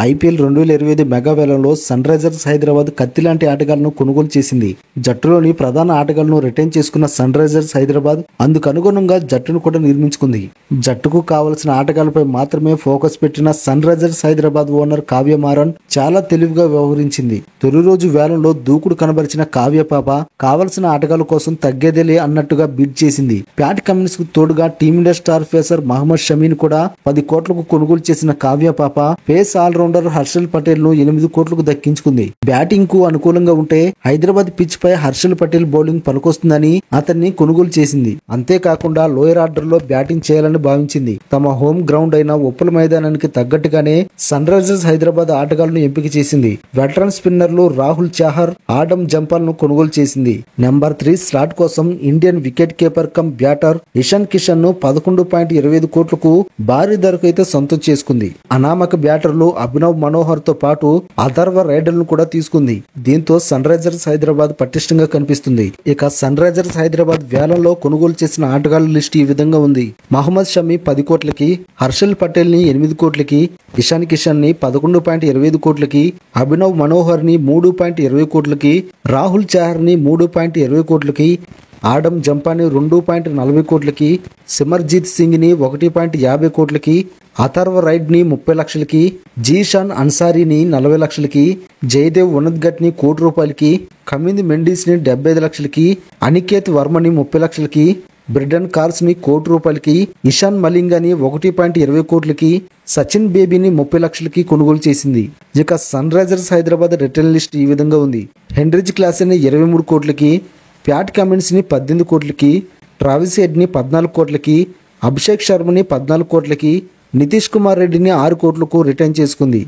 IPL 2025 mega వేలంలో sun Risers Hyderabad కత్తి లాంటి ఆటగాళ్లను కొనుగోలు చేసింది. జట్టులోని ప్రధాన ఆటగాళ్లను రిటైన్ చేసుకున్న సన్ రైజర్స్ హైదరాబాద్ అందుకు అనుగుణంగా జట్టును కూడా నిర్మించుకుంది. జట్టుకు కావలసిన ఆటగాళ్లపై మాత్రమే ఫోకస్ పెట్టిన Sunrisers Hyderabad owner Kavya Maran చాలా తెలివిగా వ్యవహరించింది. తొలి రోజు వేలంలో దూకుడు కనబరిచిన కావ్య పాప కావలసిన ఆటగాళ్ల కోసం తగ్గేదేలే అన్నట్టుగా బిడ్ చేసింది. ప్యాట్ కమిన్స్ కు తోడుగా టీమిండియా స్టార్ పేసర్ మహమ్మద్ షమీని కూడా 10 కోట్లకు కొనుగోలు చేసిన కావ్య పాప పేస్ ఆల్రౌండర్ హర్షల్ పటేల్ ను 8 కోట్లకు దక్కించుకుంది. బ్యాటింగ్ కు అనుకూలంగా ఉంటే హైదరాబాద్ పిచ్ పై హర్షల్ పటేల్ బౌలింగ్ పనికొస్తుందని అతన్ని కొనుగోలు చేసింది. అంతేకాకుండా లోయర్ ఆర్డర్ లో బ్యాటింగ్ చేయాలని భావించింది. తమ హోమ్ గ్రౌండ్ అయిన ఉప్పల మైదానానికి తగ్గట్టుగానే సన్ రైజర్స్ హైదరాబాద్ ఆటగాళ్లను ఎంపిక చేసింది. వెటరన్ స్పిన్నర్లు రాహుల్ చాహర్, ఆడమ్ జంపాల్ ను కొనుగోలు చేసింది. నెంబర్ 3 స్లాట్ కోసం Indian wicket keeper cum batter Ishan Kishan ను 11.25 కోట్లకు భారీ ధరకు అయితే సొంతం చేసుకుంది. అనామక బ్యాటర్లు అభినవ్ మనోహర్ తో పాటు అథర్వ రైడర్ ను కూడా తీసుకుంది. దీంతో సన్ రైజర్స్ హైదరాబాద్ పటిష్టంగా కనిపిస్తుంది. ఇక సన్ రైజర్స్ హైదరాబాద్ వేలంలో కొనుగోలు చేసిన ఆటగాళ్ల లిస్ట్ ఈ విధంగా ఉంది. మహమ్మద్ షమి 10 కోట్లకి, హర్షల్ పటేల్ ని 8 కోట్లకి, ఇషాన్ కిషన్ ని 11.25 కోట్లకి, అభినవ్ మనోహర్ ని 3.20 కోట్లకి, రాహుల్ చాహర్ ని 3.20 కోట్లకి, ఆడమ్ జంపాని 2.40 కోట్లకి, సిమర్జీత్ సింగ్ ని 1.50 కోట్లకి, అథర్వ రైడ్ ని 30 లక్షలకి, జీషాన్ అన్సారీని 40 లక్షలకి, జయదేవ్ ఉన్నద్గట్ ని 1 కోటి రూపాయలకి, కమింద్ మెండిస్ ని 75 లక్షలకి, అనికేత్ వర్మని 30 లక్షలకి, బ్రిడన్ కార్స్ ని 1 కోటి రూపాయలకి, ఇషాన్ మలింగాని 1.20 కోట్లకి, సచిన్ బేబీని 30 లక్షలకి కొనుగోలు చేసింది. ఇక Sunrisers Hyderabad return list ఈ విధంగా ఉంది. హెన్రిచ్ క్లాసెన్ ని 23 కోట్లకి, ప్యాట్ కమిన్స్ ని 18 కోట్లకి, ట్రావిస్ హెడ్ ని 14 కోట్లకి, అభిషేక్ శర్మని 14 కోట్లకి, నితీష్ కుమార్ రెడ్డిని 6 కోట్లకు రిటైన్ చేసుకుంది.